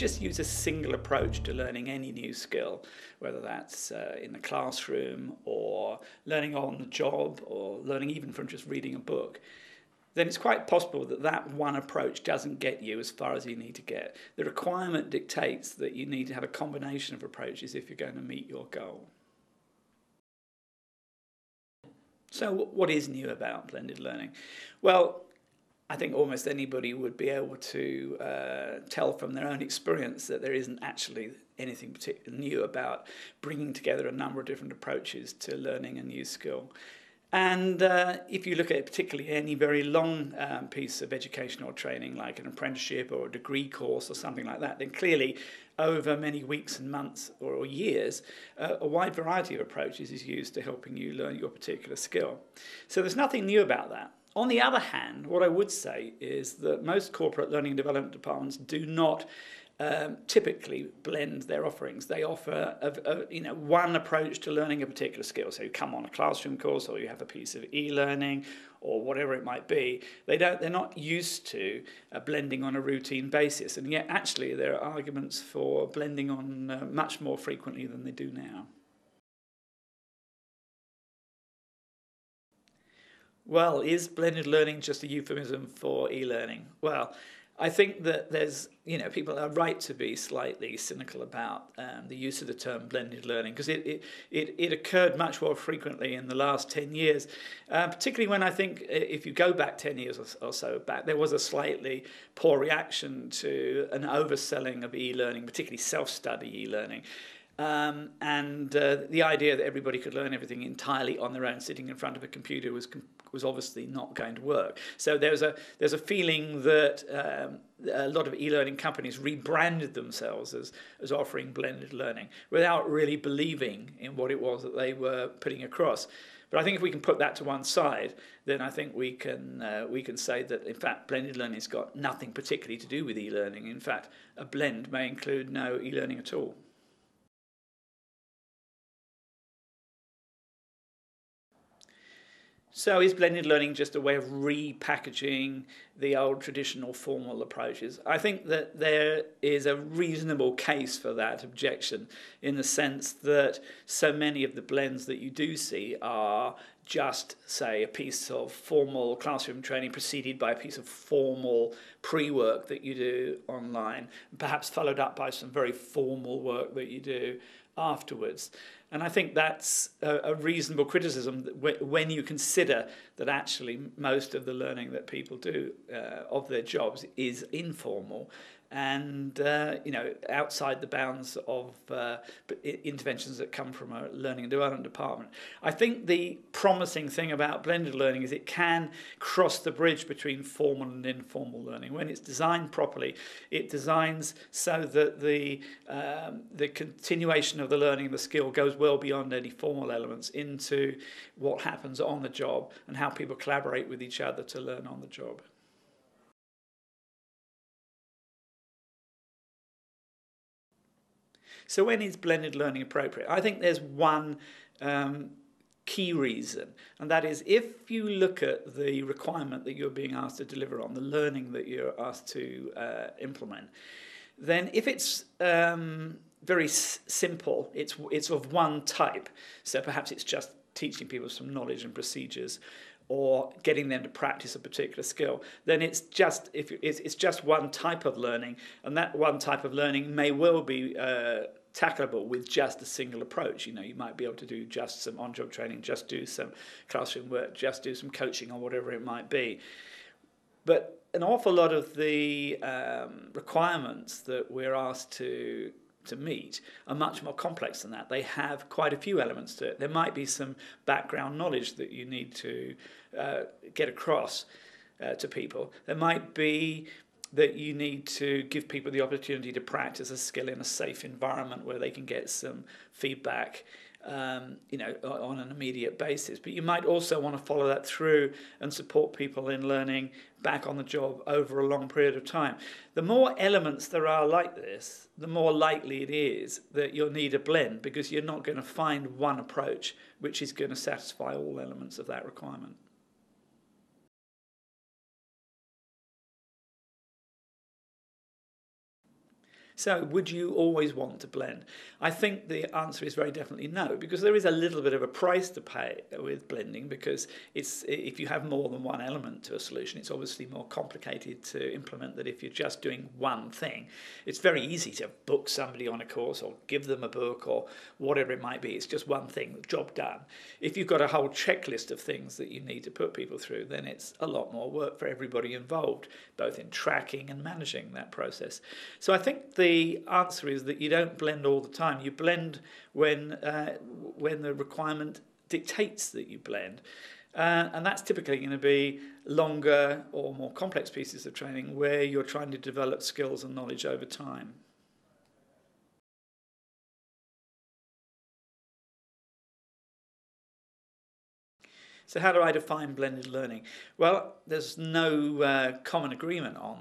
just use a single approach to learning any new skill, whether that's in the classroom or learning on the job or learning even from just reading a book, then it's quite possible that that one approach doesn't get you as far as you need to get. The requirement dictates that you need to have a combination of approaches if you're going to meet your goal. So what is new about blended learning? Well, I think almost anybody would be able to tell from their own experience that there isn't actually anything particularly new about bringing together a number of different approaches to learning a new skill. And if you look at particularly any very long piece of educational training, like an apprenticeship or a degree course or something like that, then clearly over many weeks and months or years, a wide variety of approaches is used to helping you learn your particular skill. So there's nothing new about that. On the other hand, what I would say is that most corporate learning and development departments do not typically blend their offerings. They offer one approach to learning a particular skill. So you come on a classroom course, or you have a piece of e-learning, or whatever it might be. They're not used to blending on a routine basis, and yet actually there are arguments for blending on much more frequently than they do now. Well, is blended learning just a euphemism for e-learning? Well, I think that there's, people are right to be slightly cynical about the use of the term blended learning, because it occurred much more frequently in the last 10 years, particularly when I think if you go back 10 years or so back, there was a slightly poor reaction to an overselling of e-learning, particularly self-study e-learning. The idea that everybody could learn everything entirely on their own, sitting in front of a computer, was obviously not going to work. So there's a feeling that a lot of e-learning companies rebranded themselves as offering blended learning without really believing in what it was that they were putting across. But I think if we can put that to one side, then I think we can say that, in fact, blended learning has got nothing particularly to do with e-learning. In fact, a blend may include no e-learning at all. So is blended learning just a way of repackaging the old traditional formal approaches? I think that there is a reasonable case for that objection, in the sense that so many of the blends that you do see are just, say, a piece of formal classroom training preceded by a piece of formal pre-work that you do online, perhaps followed up by some very formal work that you do afterwards. And I think that's a reasonable criticism when you consider that actually most of the learning that people do of their jobs is informal and outside the bounds of interventions that come from a learning and development department. I think the promising thing about blended learning is it can cross the bridge between formal and informal learning. When it's designed properly, it designs so that the continuation of the learning of the skill goes well beyond any formal elements into what happens on the job and how people collaborate with each other to learn on the job. So when is blended learning appropriate? I think there's one key reason, and that is if you look at the requirement that you're being asked to deliver on, the learning that you're asked to implement, then if it's very simple, it's of one type, so perhaps it's just teaching people some knowledge and procedures, or getting them to practice a particular skill, then it's just one type of learning, and that one type of learning may well be tackleable with just a single approach. You might be able to do just some on-job training, just do some classroom work, just do some coaching or whatever it might be. But an awful lot of the requirements that we're asked to meet are much more complex than that. They have quite a few elements to it. There might be some background knowledge that you need to get across to people. There might be that you need to give people the opportunity to practice a skill in a safe environment where they can get some feedback on an immediate basis. But you might also want to follow that through and support people in learning back on the job over a long period of time. The more elements there are like this, the more likely it is that you'll need a blend, because you're not going to find one approach which is going to satisfy all elements of that requirement. So would you always want to blend? I think the answer is very definitely no, because there is a little bit of a price to pay with blending, because if you have more than one element to a solution, it's obviously more complicated to implement than if you're just doing one thing. It's very easy to book somebody on a course or give them a book or whatever it might be. It's just one thing, job done. If you've got a whole checklist of things that you need to put people through, then it's a lot more work for everybody involved, both in tracking and managing that process. So I think the answer is that you don't blend all the time. You blend when the requirement dictates that you blend. And that's typically going to be longer or more complex pieces of training where you're trying to develop skills and knowledge over time. So how do I define blended learning? Well, there's no common agreement on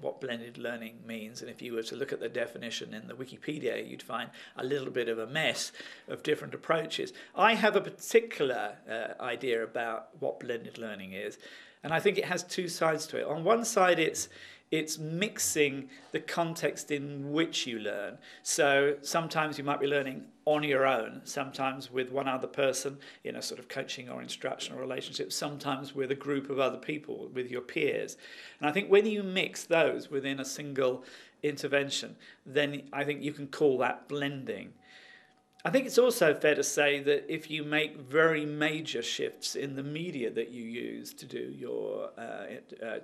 what blended learning means. And if you were to look at the definition in the Wikipedia, you'd find a little bit of a mess of different approaches. I have a particular idea about what blended learning is. And I think it has two sides to it. On one side, it's mixing the context in which you learn. So sometimes you might be learning on your own, sometimes with one other person in a sort of coaching or instructional relationship, sometimes with a group of other people, with your peers. And I think when you mix those within a single intervention, then I think you can call that blending. I think it's also fair to say that if you make very major shifts in the media that you use to do your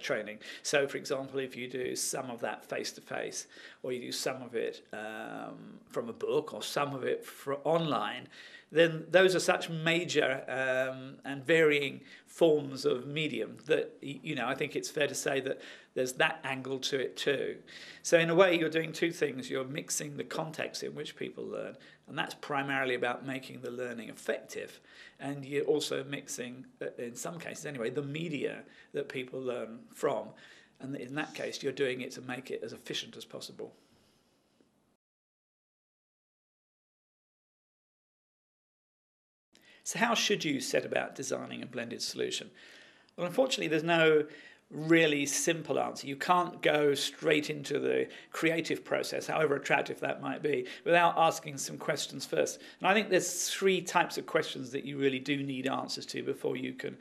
training, so for example, if you do some of that face-to-face, or you do some of it from a book, or some of it online, then those are such major and varying forms of medium that, I think it's fair to say that there's that angle to it too. So in a way, you're doing two things. You're mixing the context in which people learn, and that's primarily about making the learning effective. And you're also mixing, in some cases anyway, the media that people learn from. And in that case, you're doing it to make it as efficient as possible. So how should you set about designing a blended solution? Well, unfortunately, there's no really simple answer. You can't go straight into the creative process, however attractive that might be, without asking some questions first. And I think there's three types of questions that you really do need answers to before you can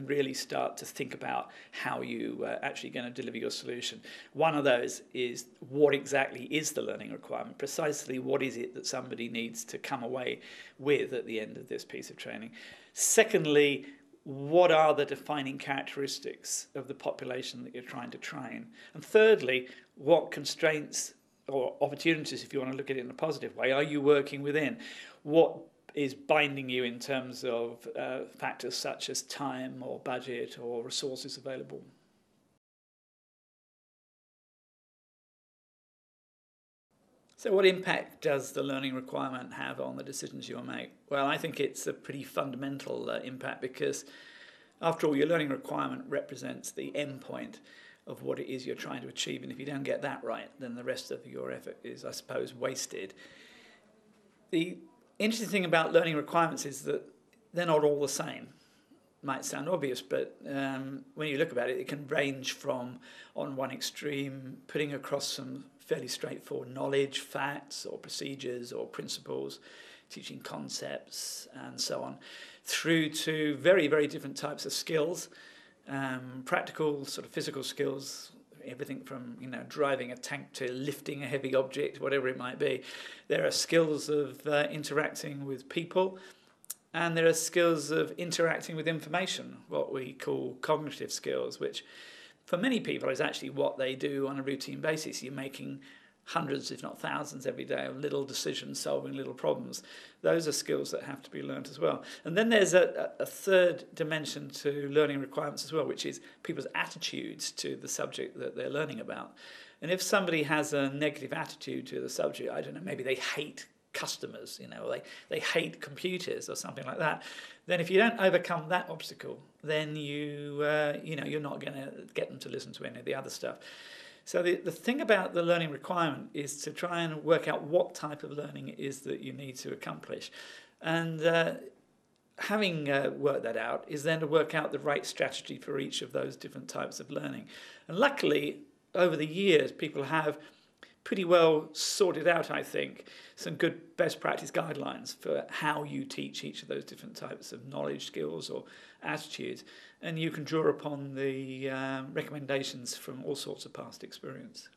really start to think about how you actually going to deliver your solution. One of those is, what exactly is the learning requirement? Precisely what is it that somebody needs to come away with at the end of this piece of training? Secondly, what are the defining characteristics of the population that you're trying to train? And thirdly, what constraints or opportunities, if you want to look at it in a positive way, are you working within? What is binding you in terms of factors such as time or budget or resources available? So what impact does the learning requirement have on the decisions you'll make? Well, I think it's a pretty fundamental impact, because after all, your learning requirement represents the end point of what it is you're trying to achieve. And if you don't get that right, then the rest of your effort is, I suppose, wasted. The interesting thing about learning requirements is that they're not all the same. Might sound obvious, but when you look about it, it can range from, on one extreme, putting across some fairly straightforward knowledge, facts or procedures or principles, teaching concepts and so on, through to very, very different types of skills, practical sort of physical skills, everything from driving a tank to lifting a heavy object, whatever it might be. There are skills of interacting with people, and there are skills of interacting with information, what we call cognitive skills, which for many people is actually what they do on a routine basis. You're making hundreds, if not thousands, every day of little decisions, solving little problems. Those are skills that have to be learnt as well. And then there's a third dimension to learning requirements as well, which is people's attitudes to the subject that they're learning about. And if somebody has a negative attitude to the subject, I don't know, maybe they hate customers, or they hate computers or something like that, then if you don't overcome that obstacle, then you're not going to get them to listen to any of the other stuff. So the thing about the learning requirement is to try and work out what type of learning it is that you need to accomplish. And having worked that out is then to work out the right strategy for each of those different types of learning. And luckily, over the years, people have pretty well sorted out, I think, some good best practice guidelines for how you teach each of those different types of knowledge, skills or attitudes. And you can draw upon the recommendations from all sorts of past experience.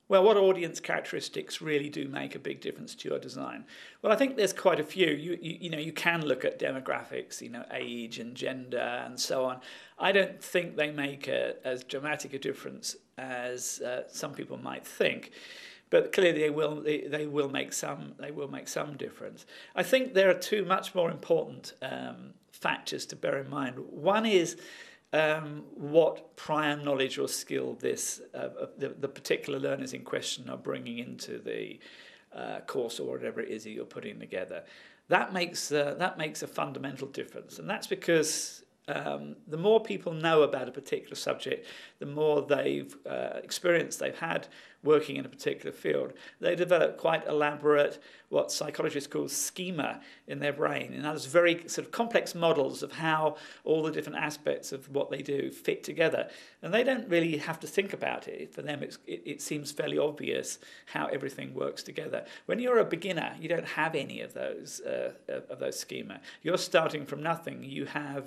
Well, what audience characteristics really do make a big difference to your design? Well, I think there's quite a few. You can look at demographics, age and gender and so on. I don't think they make as dramatic a difference as some people might think, but clearly they will make some difference. I think there are two much more important factors to bear in mind. One is what prior knowledge or skill the particular learners in question are bringing into the course or whatever it is that you're putting together. That makes a fundamental difference, and that's because the more people know about a particular subject, the more experience they've had working in a particular field. They develop quite elaborate, what psychologists call schema in their brain, and that's very sort of complex models of how all the different aspects of what they do fit together. And they don't really have to think about it. For them, it seems fairly obvious how everything works together. When you're a beginner, you don't have any of those schema. You're starting from nothing. You have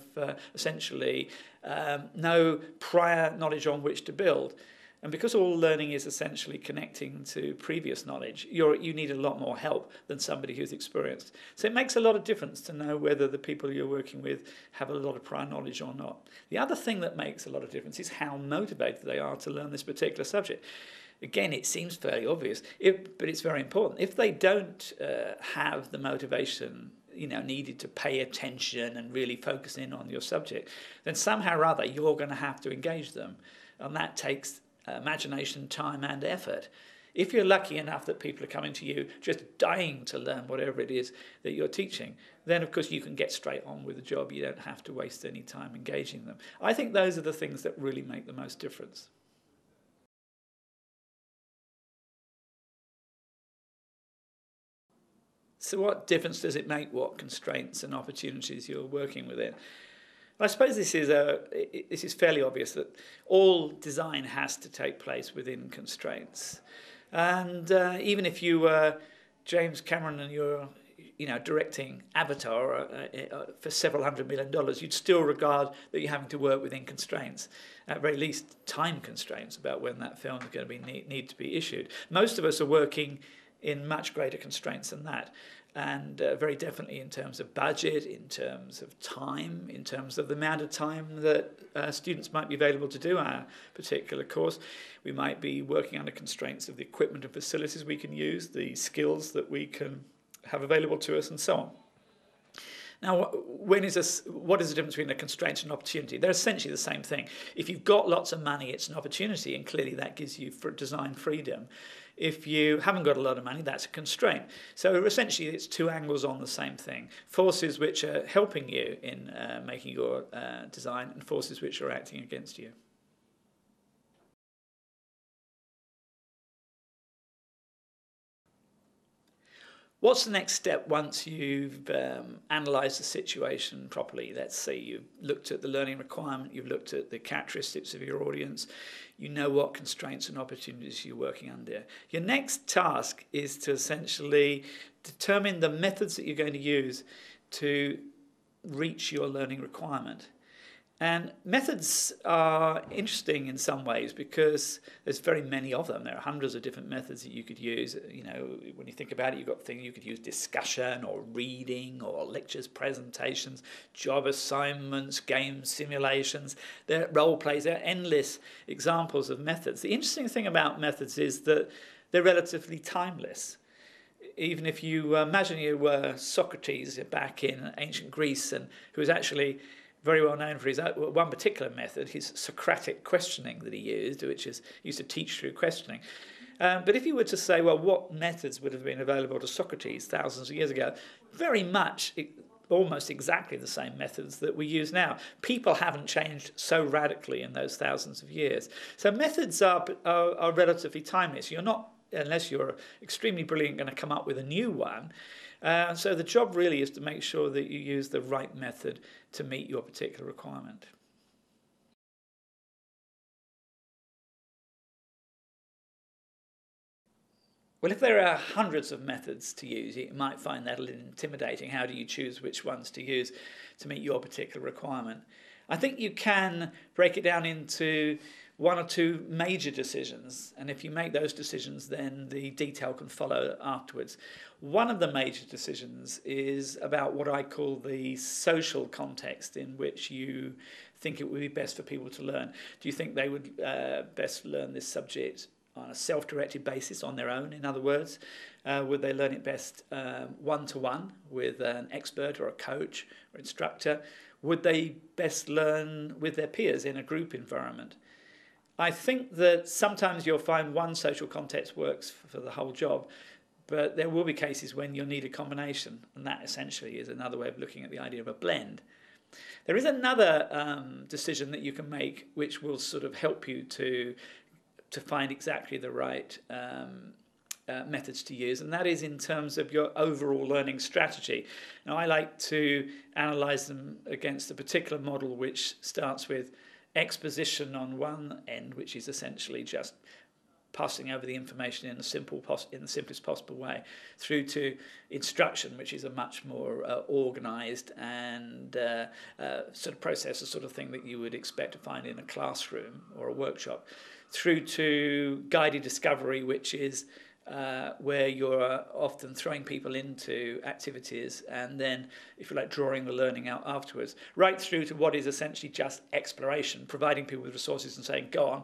essentially no prior knowledge on which to build. And because all learning is essentially connecting to previous knowledge, you need a lot more help than somebody who's experienced. So it makes a lot of difference to know whether the people you're working with have a lot of prior knowledge or not. The other thing that makes a lot of difference is how motivated they are to learn this particular subject. Again, it seems fairly obvious, but it's very important. If they don't have the motivation needed to pay attention and really focus in on your subject, then somehow or other you're going to have to engage them. And that takes imagination, time and effort. If you're lucky enough that people are coming to you just dying to learn whatever it is that you're teaching, then of course you can get straight on with the job. You don't have to waste any time engaging them. I think those are the things that really make the most difference. So what difference does it make what constraints and opportunities you're working within? I suppose this is fairly obvious that all design has to take place within constraints. And even if you were James Cameron and you're directing Avatar for several $100 million, you'd still regard that you're having to work within constraints, at very least time constraints about when that film is going to need to be issued. Most of us are working in much greater constraints than that. And very definitely in terms of budget, in terms of time, in terms of the amount of time that students might be available to do our particular course. We might be working under constraints of the equipment and facilities we can use, the skills that we can have available to us, and so on. Now, what is the difference between a constraint and an opportunity? They're essentially the same thing. If you've got lots of money, it's an opportunity, and clearly that gives you design freedom. If you haven't got a lot of money, that's a constraint. So essentially, it's two angles on the same thing. Forces which are helping you in making your design, and forces which are acting against you. What's the next step once you've analysed the situation properly? Let's say you've looked at the learning requirement, you've looked at the characteristics of your audience, you know what constraints and opportunities you're working under. Your next task is to essentially determine the methods that you're going to use to reach your learning requirement. And methods are interesting in some ways because there's very many of them. There are hundreds of different methods that you could use. When you think about it, you've got things you could use: discussion or reading or lectures, presentations, job assignments, games, simulations. There are role plays. There are endless examples of methods. The interesting thing about methods is that they're relatively timeless. Even if you imagine you were Socrates back in ancient Greece, and who was actually very well known for his one particular method, his Socratic questioning that he used, which is used to teach through questioning. But if you were to say, well, what methods would have been available to Socrates thousands of years ago? Very much, almost exactly the same methods that we use now. People haven't changed so radically in those thousands of years. So methods are relatively timeless. You're not, unless you're extremely brilliant, going to come up with a new one. So the job really is to make sure that you use the right method to meet your particular requirement. Well, if there are hundreds of methods to use, you might find that a little intimidating. How do you choose which ones to use to meet your particular requirement? I think you can break it down into one or two major decisions, and if you make those decisions, then the detail can follow afterwards. One of the major decisions is about what I call the social context in which you think it would be best for people to learn. Do you think they would best learn this subject on a self-directed basis on their own? In other words, would they learn it best one-to-one with an expert or a coach or instructor? Would they best learn with their peers in a group environment? I think that sometimes you'll find one social context works for the whole job, but there will be cases when you'll need a combination, and that essentially is another way of looking at the idea of a blend. There is another decision that you can make which will sort of help you to find exactly the right methods to use, and that is in terms of your overall learning strategy. Now, I like to analyse them against a particular model which starts with exposition on one end, which is essentially just passing over the information in the simplest possible way, through to instruction, which is a much more organised and sort of process, the sort of thing that you would expect to find in a classroom or a workshop, through to guided discovery, which is where you're often throwing people into activities and then, if you like, drawing the learning out afterwards, right through to what is essentially just exploration, providing people with resources and saying, go on,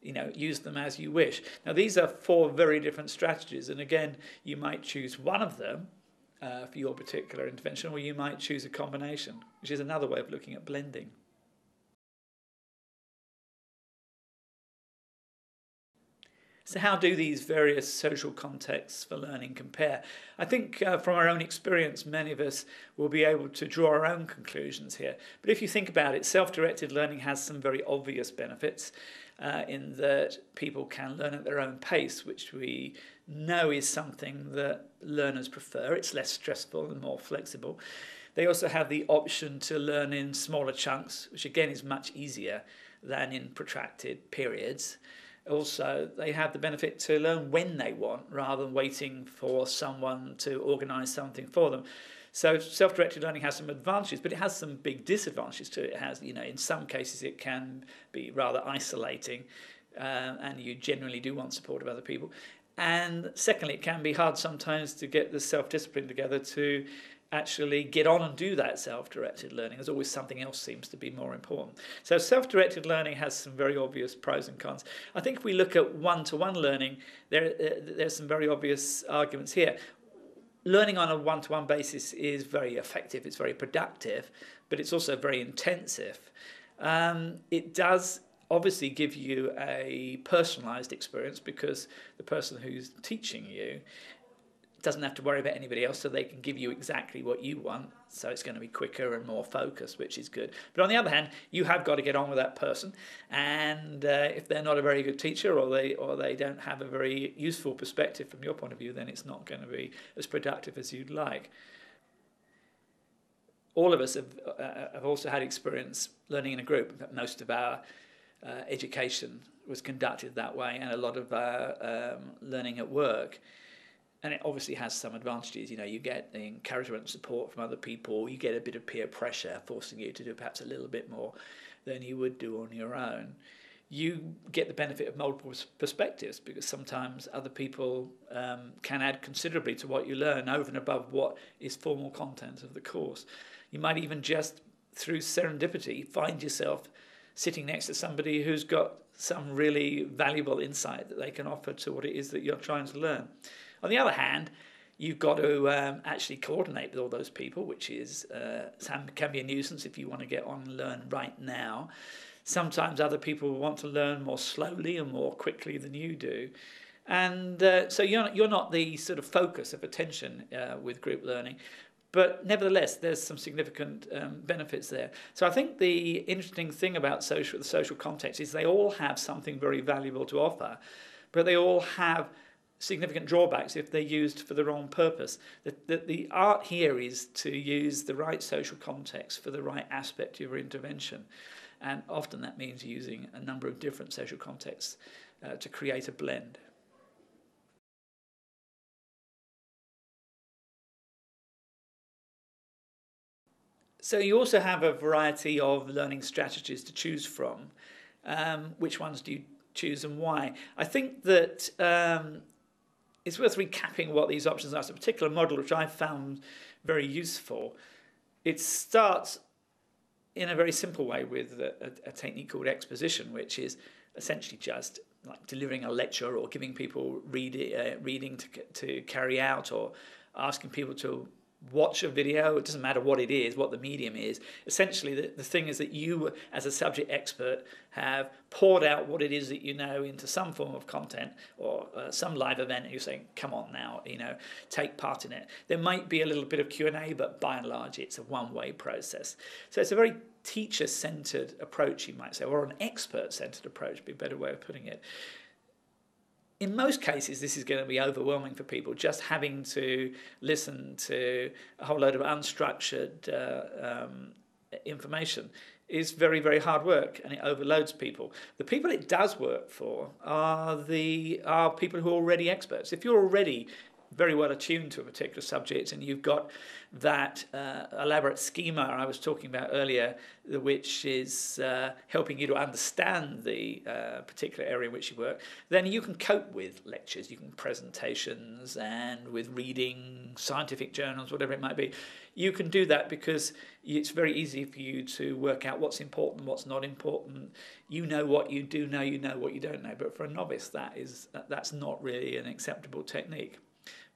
use them as you wish. Now, these are four very different strategies, and again, you might choose one of them for your particular intervention, or you might choose a combination, which is another way of looking at blending. So how do these various social contexts for learning compare? I think from our own experience, many of us will be able to draw our own conclusions here. But if you think about it, self-directed learning has some very obvious benefits in that people can learn at their own pace, which we know is something that learners prefer. It's less stressful and more flexible. They also have the option to learn in smaller chunks, which again is much easier than in protracted periods. Also, they have the benefit to learn when they want rather than waiting for someone to organise something for them. So self-directed learning has some advantages, but it has some big disadvantages too. It has, in some cases it can be rather isolating and you generally do want support of other people. And secondly, it can be hard sometimes to get the self-discipline together to actually get on and do that self-directed learning. There's always something else seems to be more important. So self-directed learning has some very obvious pros and cons. I think if we look at one-to-one learning, there's some very obvious arguments here. Learning on a one-to-one basis is very effective, it's very productive, but it's also very intensive. It does obviously give you a personalised experience because the person who's teaching you doesn't have to worry about anybody else, so they can give you exactly what you want, so it's going to be quicker and more focused, which is good. But on the other hand, you have got to get on with that person, and if they're not a very good teacher or they don't have a very useful perspective from your point of view, then it's not going to be as productive as you'd like. All of us have also had experience learning in a group. In fact, most of our education was conducted that way, and a lot of our learning at work. And it obviously has some advantages. You get the encouragement and support from other people. You get a bit of peer pressure forcing you to do perhaps a little bit more than you would do on your own. You get the benefit of multiple perspectives because sometimes other people can add considerably to what you learn over and above what is formal content of the course. You might even just, through serendipity, find yourself sitting next to somebody who's got some really valuable insight that they can offer to what it is that you're trying to learn. On the other hand, you've got to actually coordinate with all those people, which is can be a nuisance if you want to get on and learn right now. Sometimes other people want to learn more slowly and more quickly than you do. And so you're not the sort of focus of attention with group learning. But nevertheless, there's some significant benefits there. So I think the interesting thing about the social context is they all have something very valuable to offer, but they all have significant drawbacks if they're used for the wrong purpose. The art here is to use the right social context for the right aspect of your intervention. And often that means using a number of different social contexts to create a blend. So you also have a variety of learning strategies to choose from. Which ones do you choose and why? I think that it's worth recapping what these options are. It's a particular model which I found very useful. It starts in a very simple way with a technique called exposition, which is essentially just like delivering a lecture or giving people reading to carry out, or asking people to watch a video. It doesn't matter what it is, what the medium is. Essentially, the thing is that you, as a subject expert, have poured out what it is that you know into some form of content or some live event, and you're saying, come on now, take part in it. There might be a little bit of Q&A, but by and large, it's a one-way process. So it's a very teacher-centred approach, you might say, or an expert-centred approach would be a better way of putting it. In most cases, this is going to be overwhelming for people, just having to listen to a whole load of unstructured information is very, very hard work, and it overloads people. The people it does work for are people who are already experts. If you're already very well attuned to a particular subject and you've got that elaborate schema I was talking about earlier, which is helping you to understand the particular area in which you work, then you can cope with lectures, you can presentations, and with reading scientific journals, whatever it might be. You can do that because it's very easy for you to work out what's important, what's not important. You know what you do know, you know what you don't know. But for a novice, that's not really an acceptable technique.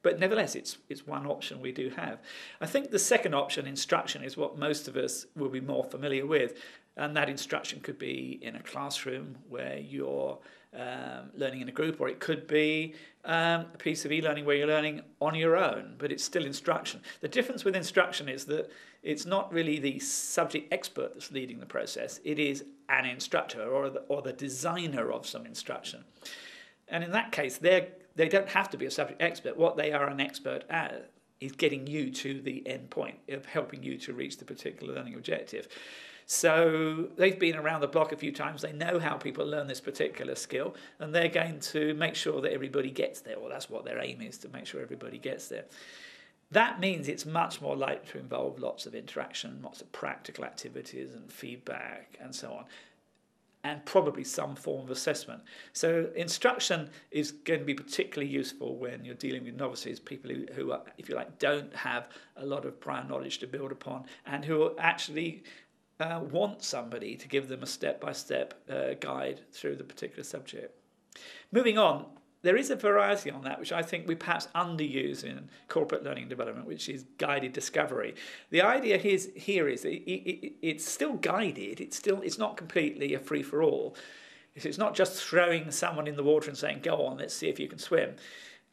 But nevertheless, it's one option we do have. I think the second option, instruction, is what most of us will be more familiar with. And that instruction could be in a classroom where you're learning in a group, or it could be a piece of e-learning where you're learning on your own, but it's still instruction. The difference with instruction is that it's not really the subject expert that's leading the process. It is an instructor or the designer of some instruction. And in that case, they don't have to be a subject expert. What they are an expert at is getting you to the end point of helping you to reach the particular learning objective. So they've been around the block a few times. They know how people learn this particular skill, and they're going to make sure that everybody gets there. Well, that's what their aim is, to make sure everybody gets there. That means it's much more likely to involve lots of interaction, lots of practical activities and feedback and so on, and probably some form of assessment. So instruction is going to be particularly useful when you're dealing with novices, people who are, if you like, don't have a lot of prior knowledge to build upon, and who actually want somebody to give them a step-by-step guide through the particular subject. Moving on, there is a variety on that which I think we perhaps underuse in corporate learning and development, which is guided discovery. The idea here is that it's still guided. It's not completely a free-for-all. It's not just throwing someone in the water and saying, go on, let's see if you can swim.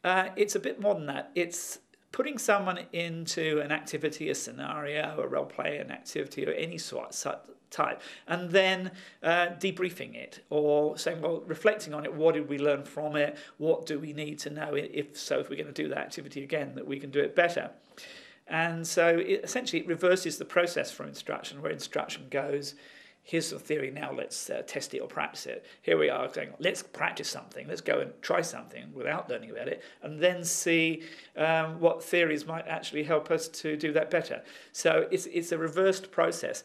It's a bit more than that. It's putting someone into an activity, a scenario, a role play, an activity of any type, and then debriefing it, or saying, well, reflecting on it, what did we learn from it? What do we need to know, if we're going to do that activity again, that we can do it better? And so essentially it reverses the process from instruction, where instruction goes, here's the theory, now let's test it or practice it. Here we are saying, let's practice something, let's go and try something without learning about it, and then see what theories might actually help us to do that better. So it's a reversed process.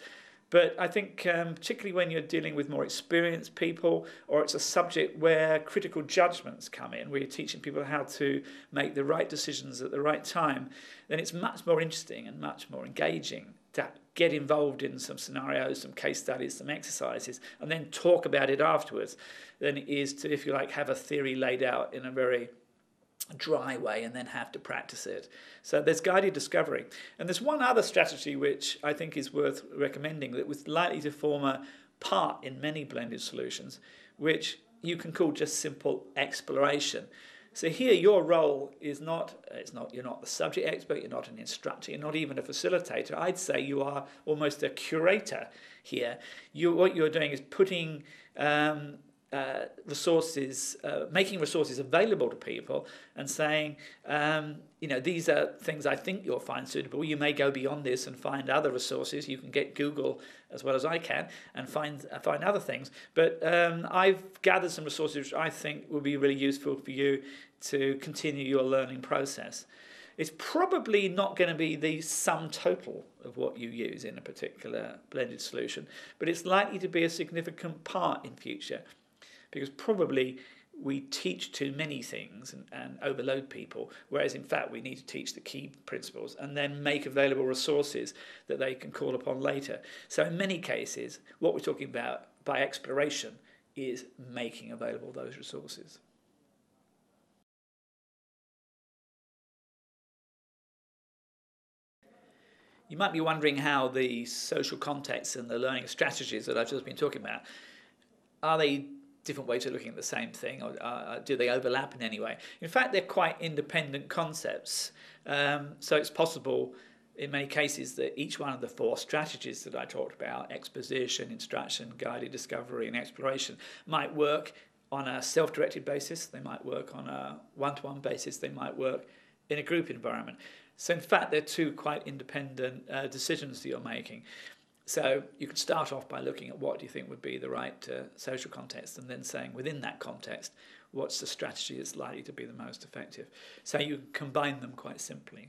But I think particularly when you're dealing with more experienced people, or it's a subject where critical judgments come in, where you're teaching people how to make the right decisions at the right time, then it's much more interesting and much more engaging to get involved in some scenarios, some case studies, some exercises, and then talk about it afterwards, than it is to, if you like, have a theory laid out in a very dry way and then have to practice it. So there's guided discovery. And there's one other strategy which I think is worth recommending, that was likely to form a part in many blended solutions, which you can call just simple exploration. So here your role is you're not the subject expert, you're not an instructor, you're not even a facilitator. I'd say you are almost a curator here. What you're doing is putting resources, making resources available to people, and saying, these are things I think you'll find suitable. You may go beyond this and find other resources. You can get Google as well as I can and find other things. But I've gathered some resources which I think will be really useful for you to continue your learning process. It's probably not going to be the sum total of what you use in a particular blended solution, but it's likely to be a significant part in future, because probably we teach too many things and overload people, whereas in fact we need to teach the key principles and then make available resources that they can call upon later. So in many cases, what we're talking about by exploration is making available those resources. You might be wondering how the social contexts and the learning strategies that I've just been talking about, are they different ways of looking at the same thing, or do they overlap in any way? In fact, they're quite independent concepts. So it's possible in many cases that each one of the four strategies that I talked about, exposition, instruction, guided discovery, and exploration, might work on a self-directed basis, they might work on a one-to-one basis, they might work in a group environment. So in fact, they're two quite independent decisions that you're making. So you could start off by looking at what do you think would be the right social context, and then saying within that context, what's the strategy that's likely to be the most effective. So you combine them quite simply.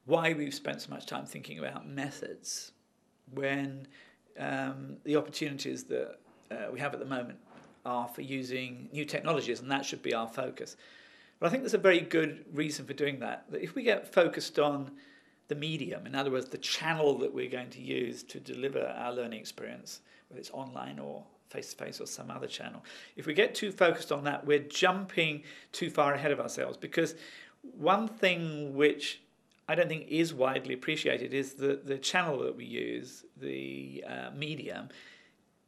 Why we've spent so much time thinking about methods when the opportunities that we have at the moment are for using new technologies, and that should be our focus. But I think there's a very good reason for doing that. That if we get focused on the medium, in other words, the channel that we're going to use to deliver our learning experience, whether it's online or face-to-face or some other channel, if we get too focused on that, we're jumping too far ahead of ourselves. Because one thing which I don't think is widely appreciated is that the channel that we use, the medium,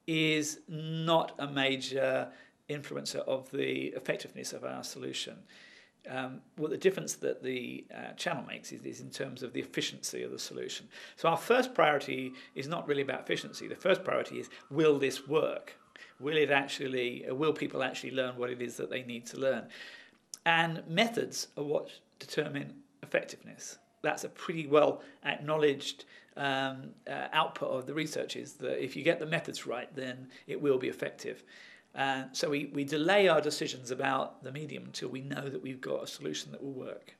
is not a major influencer of the effectiveness of our solution. Well, the difference that the channel makes is in terms of the efficiency of the solution. So our first priority is not really about efficiency. The first priority is, will this work? Will people actually learn what it is that they need to learn? And methods are what determine effectiveness. That's a pretty well acknowledged output of the research, is that if you get the methods right, then it will be effective. So we delay our decisions about the medium until we know that we've got a solution that will work.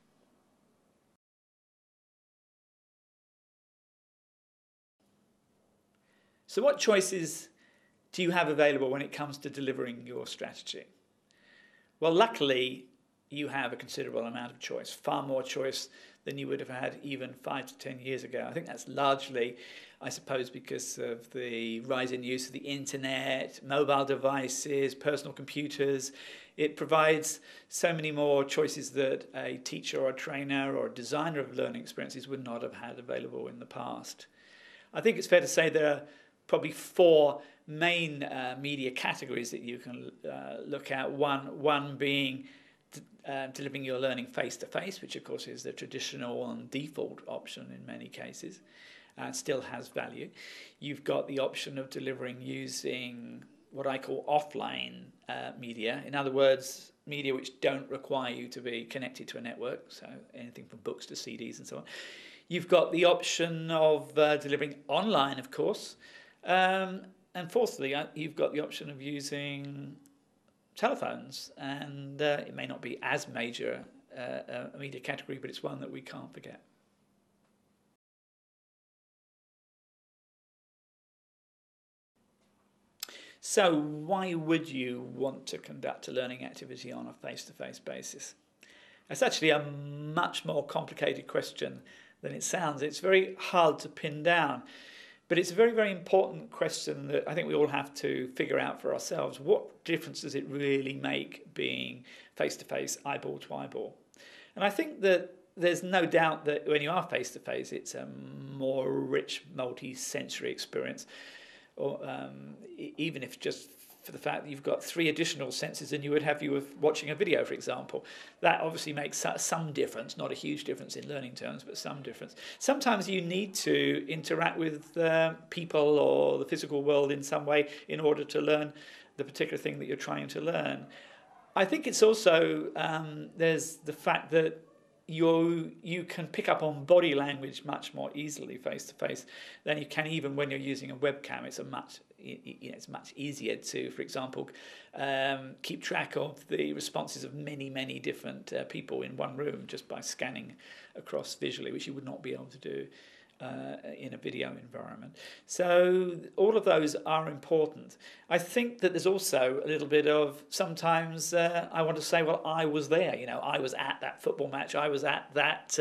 So what choices do you have available when it comes to delivering your strategy? Well, luckily, you have a considerable amount of choice, far more choice than you would have had even 5 to 10 years ago. I think that's largely, I suppose, because of the rise in use of the internet, mobile devices, personal computers. It provides so many more choices that a teacher or a trainer or a designer of learning experiences would not have had available in the past. I think it's fair to say there are probably 4 main media categories that you can look at. One being delivering your learning face-to-face, which of course is the traditional and default option in many cases, still has value. You've got the option of delivering using what I call offline media. In other words, media which don't require you to be connected to a network, so anything from books to CDs and so on. You've got the option of delivering online, of course. And fourthly, you've got the option of using telephones, and it may not be as major a media category, but it's one that we can't forget. So why would you want to conduct a learning activity on a face-to-face basis? That's actually a much more complicated question than it sounds. It's very hard to pin down. But it's a very, very important question that I think we all have to figure out for ourselves. What difference does it really make being face-to-face, eyeball to eyeball? And I think that there's no doubt that when you are face-to-face, it's a more rich, multi-sensory experience. Or even if just for the fact that you've got 3 additional senses than you would have you were watching a video, for example. That obviously makes some difference, not a huge difference in learning terms, but some difference. Sometimes you need to interact with people or the physical world in some way in order to learn the particular thing that you're trying to learn. I think it's also, there's the fact that you can pick up on body language much more easily face to face than you can even when you're using a webcam. It's much easier to, for example, keep track of the responses of many different people in one room just by scanning across visually, which you would not be able to do in a video environment. So all of those are important. I think that there's also a little bit of sometimes I want to say, well, I was there. I was at that football match. I was at that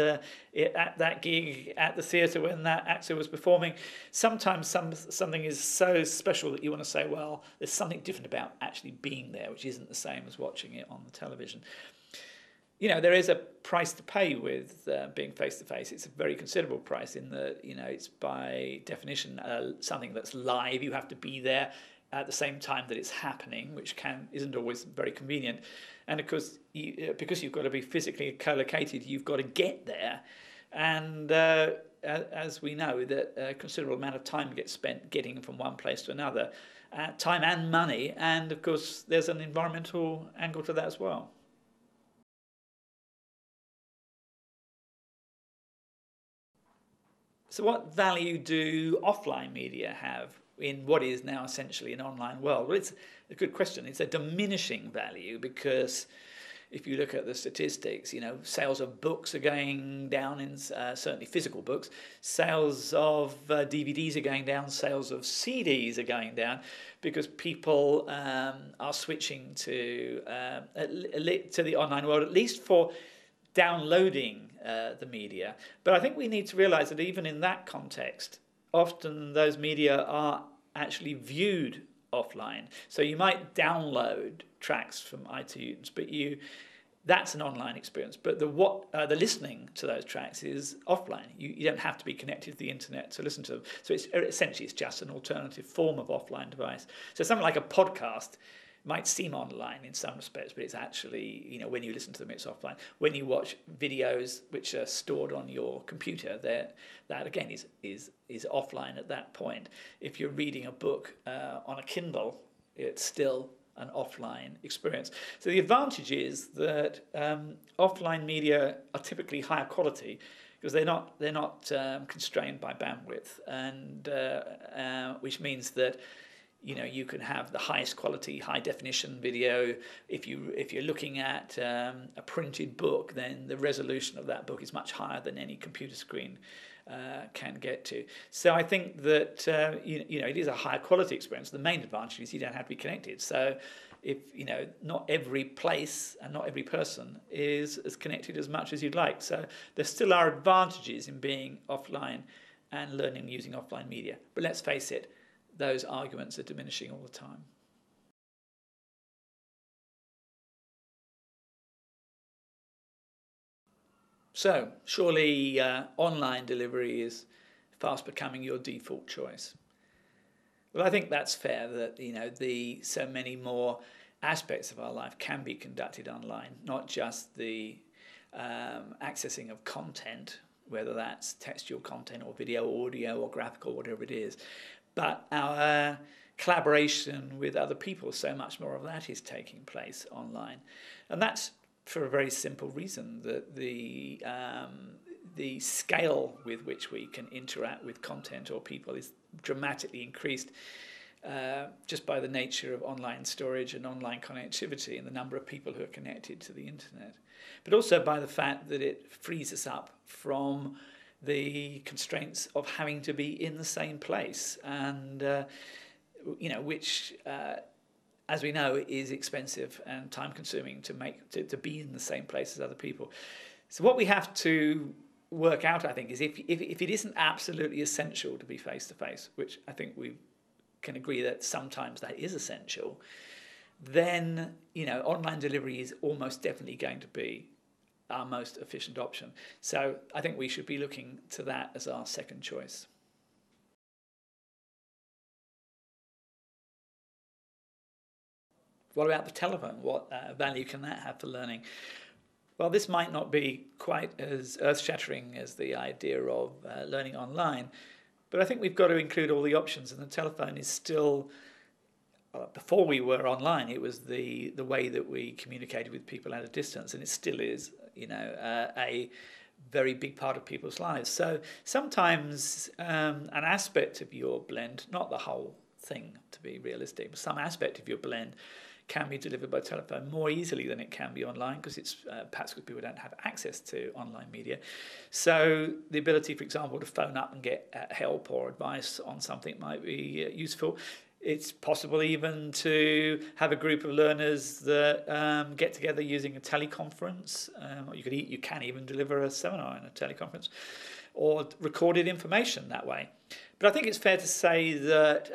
gig at the theatre when that actor was performing. Sometimes something is so special that you want to say, well, there's something different about actually being there, which isn't the same as watching it on the television. There is a price to pay with being face-to-face. It's a very considerable price in that, it's by definition something that's live. You have to be there at the same time that it's happening, which isn't always very convenient. And of course, because you've got to be physically co-located, you've got to get there. And as we know, that a considerable amount of time gets spent getting from one place to another, time and money. And of course, there's an environmental angle to that as well. So what value do offline media have in what is now essentially an online world? Well, it's a good question. It's a diminishing value because if you look at the statistics, sales of books are going down in certainly physical books. Sales of DVDs are going down. Sales of CDs are going down because people are switching to the online world, at least for downloading the media. But I think we need to realize that even in that context, often those media are actually viewed offline. So you might download tracks from iTunes, but that's an online experience. But the listening to those tracks is offline. You don't have to be connected to the internet to listen to them. So it's just an alternative form of offline device. So something like a podcast might seem online in some respects, but it's actually, when you listen to them, it's offline. When you watch videos which are stored on your computer, that again is offline at that point. If you're reading a book on a Kindle, it's still an offline experience. So the advantage is that offline media are typically higher quality because they're not constrained by bandwidth, and which means that you can have the highest quality, high definition video. If you're looking at a printed book, then the resolution of that book is much higher than any computer screen can get to. So I think that it is a higher quality experience. The main advantage is you don't have to be connected. So if not every place and not every person is as connected as much as you'd like. So there still are advantages in being offline and learning using offline media. But let's face it, those arguments are diminishing all the time. So, surely online delivery is fast becoming your default choice. Well, I think that's fair that, so many more aspects of our life can be conducted online, not just the accessing of content, whether that's textual content or video, audio or graphical, whatever it is, but our collaboration with other people, so much more of that is taking place online. And that's for a very simple reason, that the scale with which we can interact with content or people is dramatically increased just by the nature of online storage and online connectivity and the number of people who are connected to the internet. But also by the fact that it frees us up from the constraints of having to be in the same place, and which, as we know, is expensive and time-consuming to be in the same place as other people. So what we have to work out, I think, is if it isn't absolutely essential to be face-to-face, which I think we can agree that sometimes that is essential, then online delivery is almost definitely going to be our most efficient option. So I think we should be looking to that as our second choice. What about the telephone? What value can that have for learning? Well, this might not be quite as earth-shattering as the idea of learning online, but I think we've got to include all the options, and the telephone is still, before we were online, it was the way that we communicated with people at a distance, and it still is a very big part of people's lives. So sometimes an aspect of your blend, not the whole thing to be realistic, but some aspect of your blend can be delivered by telephone more easily than it can be online, because it's perhaps because people don't have access to online media. So the ability, for example, to phone up and get help or advice on something might be useful. It's possible even to have a group of learners that get together using a teleconference. Or you can even deliver a seminar in a teleconference, or recorded information that way. But I think it's fair to say that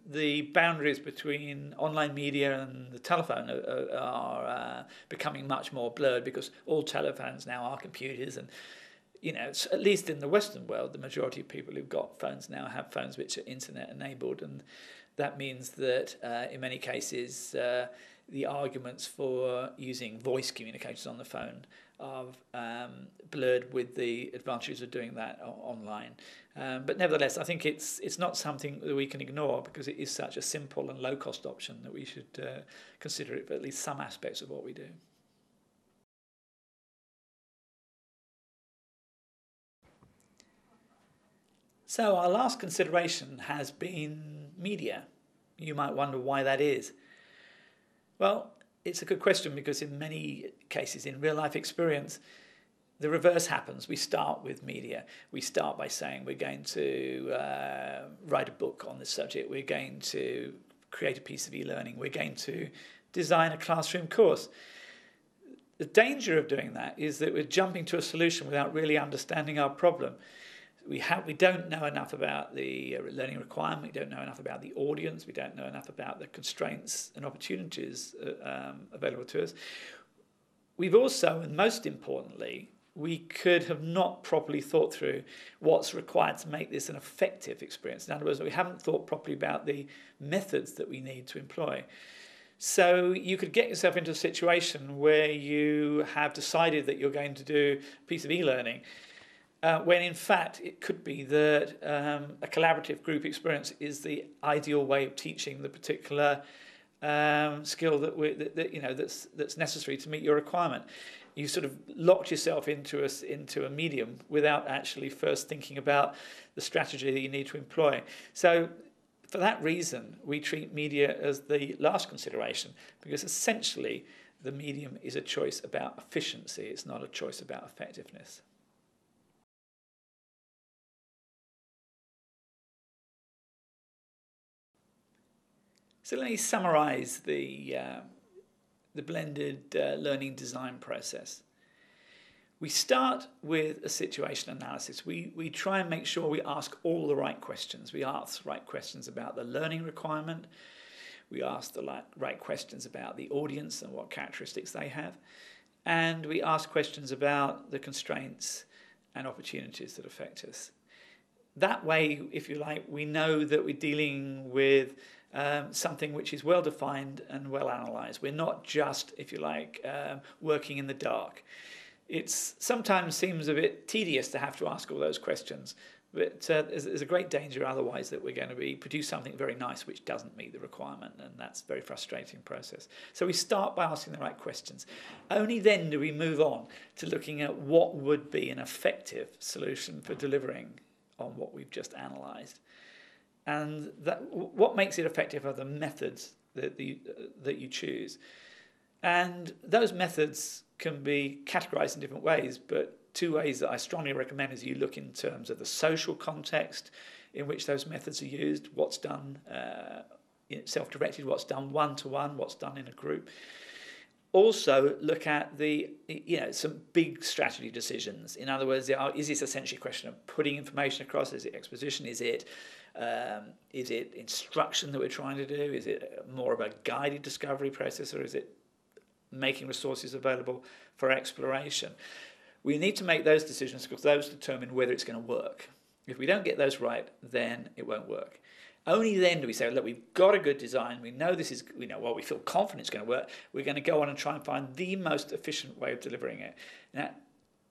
the boundaries between online media and the telephone are becoming much more blurred, because all telephones now are computers, and at least in the Western world, the majority of people who've got phones now have phones which are internet enabled, and that means that in many cases the arguments for using voice communications on the phone are blurred with the advantages of doing that online. But nevertheless, I think it's not something that we can ignore, because it is such a simple and low-cost option that we should consider it for at least some aspects of what we do. So our last consideration has been media. You might wonder why that is. Well, it's a good question, because in many cases in real life experience, the reverse happens. We start with media. We start by saying we're going to write a book on this subject. We're going to create a piece of e-learning. We're going to design a classroom course. The danger of doing that is that we're jumping to a solution without really understanding our problem. We don't know enough about the learning requirement. We don't know enough about the audience. We don't know enough about the constraints and opportunities available to us. We've also, and most importantly, we could have not properly thought through what's required to make this an effective experience. In other words, we haven't thought properly about the methods that we need to employ. So you could get yourself into a situation where you have decided that you're going to do a piece of e-learning, when in fact it could be that a collaborative group experience is the ideal way of teaching the particular skill that's necessary to meet your requirement. You sort of locked yourself into a medium without actually first thinking about the strategy that you need to employ. So for that reason, we treat media as the last consideration, because essentially the medium is a choice about efficiency. It's not a choice about effectiveness. So let me summarise the blended learning design process. We start with a situation analysis. We try and make sure we ask all the right questions. We ask the right questions about the learning requirement. We ask the right questions about the audience and what characteristics they have. And we ask questions about the constraints and opportunities that affect us. That way, if you like, we know that we're dealing with something which is well defined and well analysed. We're not just, if you like, working in the dark. It sometimes seems a bit tedious to have to ask all those questions, but there's a great danger otherwise that we're going to produce something very nice which doesn't meet the requirement, and that's a very frustrating process. So we start by asking the right questions. Only then do we move on to looking at what would be an effective solution for delivering on what we've just analysed. And what makes it effective are the methods that you choose. And those methods can be categorised in different ways, but two ways that I strongly recommend is you look in terms of the social context in which those methods are used, what's done self-directed, what's done one-to-one, what's done in a group. Also look at some big strategy decisions. In other words, is this essentially a question of putting information across? Is it exposition? Is it instruction that we're trying to do? Is it more of a guided discovery process, or is it making resources available for exploration? We need to make those decisions because those determine whether it's going to work. If we don't get those right, then it won't work. Only then do we say, look, we've got a good design. We know this is, we feel confident it's going to work. We're going to go on and try and find the most efficient way of delivering it. Now,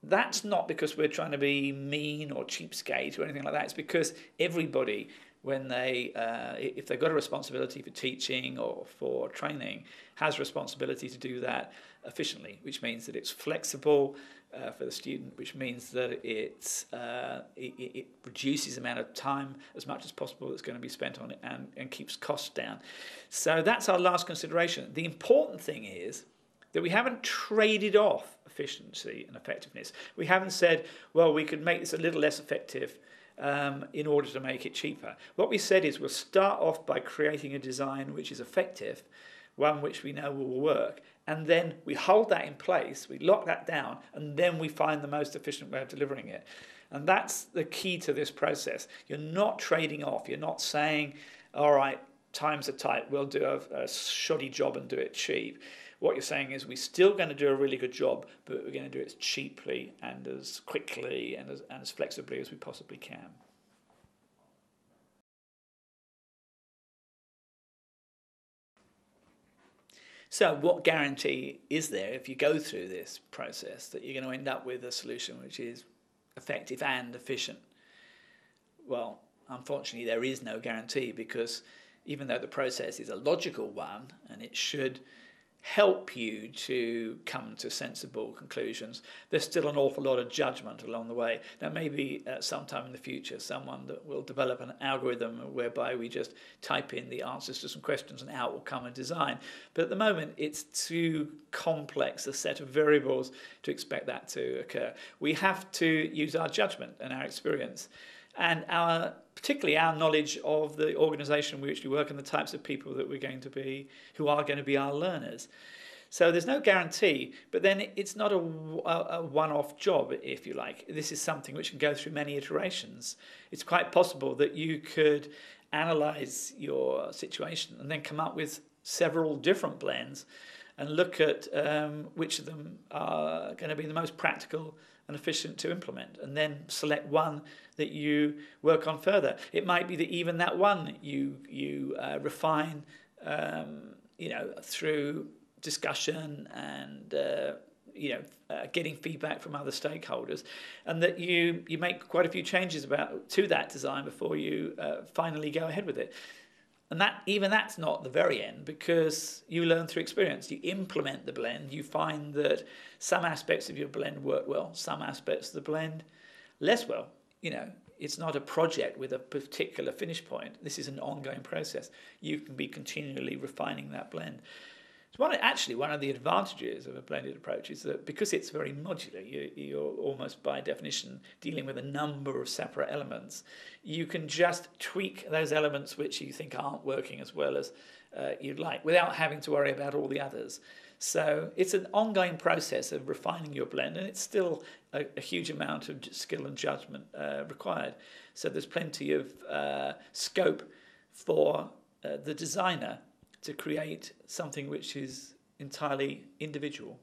that's not because we're trying to be mean or cheapskate or anything like that. It's because everybody, when they, if they've got a responsibility for teaching or for training, has responsibility to do that efficiently, which means that it's flexible for the student, which means that it reduces the amount of time as much as possible that's going to be spent on it and keeps costs down. So that's our last consideration. The important thing is that we haven't traded off efficiency and effectiveness. We haven't said, well, we could make this a little less effective in order to make it cheaper. What we said is we'll start off by creating a design which is effective, one which we know will work, and then we hold that in place, we lock that down, and then we find the most efficient way of delivering it. And that's the key to this process. You're not trading off. You're not saying, all right, times are tight, we'll do a shoddy job and do it cheap. What you're saying is we're still going to do a really good job, but we're going to do it as cheaply and as quickly and as flexibly as we possibly can. So what guarantee is there if you go through this process that you're going to end up with a solution which is effective and efficient? Well, unfortunately, there is no guarantee, because even though the process is a logical one and it should help you to come to sensible conclusions, there's still an awful lot of judgment along the way. Now, maybe at some time in the future, someone that will develop an algorithm whereby we just type in the answers to some questions and out will come a design. But at the moment, it's too complex a set of variables to expect that to occur. We have to use our judgment and our experience and particularly our knowledge of the organisation in which we work and the types of people that we're going to be, who are going to be our learners. So there's no guarantee, but then it's not a one-off job, if you like. This is something which can go through many iterations. It's quite possible that you could analyse your situation and then come up with several different blends and look at which of them are going to be the most practical and efficient to implement, and then select one that you work on further. It might be that even that one you refine, through discussion and getting feedback from other stakeholders, and that you make quite a few changes to that design before you finally go ahead with it. And that's not the very end, because you learn through experience. You implement the blend, you find that some aspects of your blend work well, some aspects of the blend less well. It's not a project with a particular finish point. This is an ongoing process. You can be continually refining that blend. One of the advantages of a blended approach is that because it's very modular, you're almost by definition dealing with a number of separate elements. You can just tweak those elements which you think aren't working as well as you'd like, without having to worry about all the others. So it's an ongoing process of refining your blend, and it's still a huge amount of skill and judgment required. So there's plenty of scope for the designer to create something which is entirely individual.